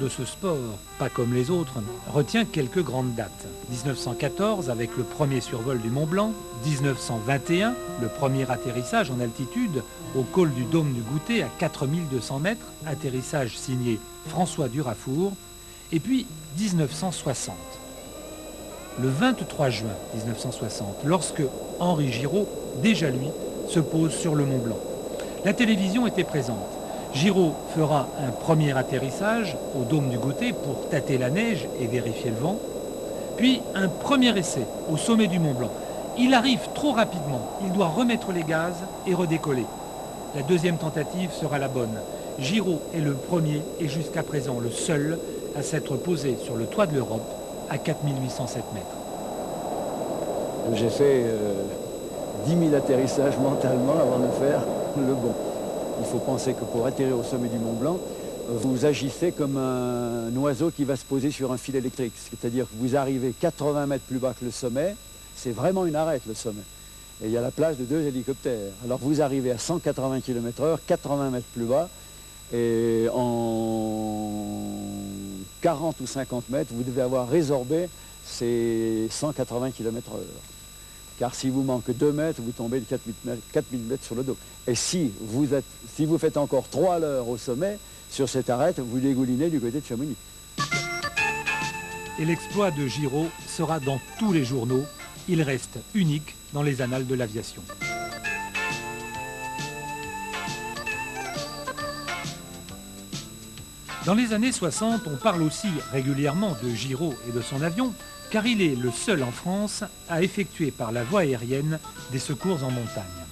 de ce sport, pas comme les autres, retient quelques grandes dates. 1914 avec le premier survol du Mont Blanc, 1921 le premier atterrissage en altitude au col du Dôme du Goûter à 4200 mètres, atterrissage signé François Durafour, et puis 1960. Le 23 juin 1960, lorsque Henri Giraud, déjà lui, se pose sur le Mont Blanc. La télévision était présente. Giraud fera un premier atterrissage au Dôme du Goûter pour tâter la neige et vérifier le vent, puis un premier essai au sommet du Mont Blanc. Il arrive trop rapidement, il doit remettre les gaz et redécoller. La deuxième tentative sera la bonne. Giraud est le premier et jusqu'à présent le seul à s'être posé sur le toit de l'Europe à 4807 mètres. J'ai fait 10 000 atterrissages mentalement avant de faire le bon. Il faut penser que pour atterrir au sommet du Mont Blanc, vous agissez comme un oiseau qui va se poser sur un fil électrique. C'est-à-dire que vous arrivez 80 mètres plus bas que le sommet, c'est vraiment une arête le sommet. Et il y a la place de 2 hélicoptères. Alors vous arrivez à 180 km/h, 80 mètres plus bas, et en 40 ou 50 mètres, vous devez avoir résorbé ces 180 km/h. Car si vous manque 2 mètres, vous tombez de 4000 mètres sur le dos. Et si vous faites encore 3 à l'heure au sommet, sur cette arête, vous dégoulinez du côté de Chamonix. Et l'exploit de Giraud sera dans tous les journaux. Il reste unique dans les annales de l'aviation. Dans les années 60, on parle aussi régulièrement de Giraud et de son avion, car il est le seul en France à effectuer par la voie aérienne des secours en montagne.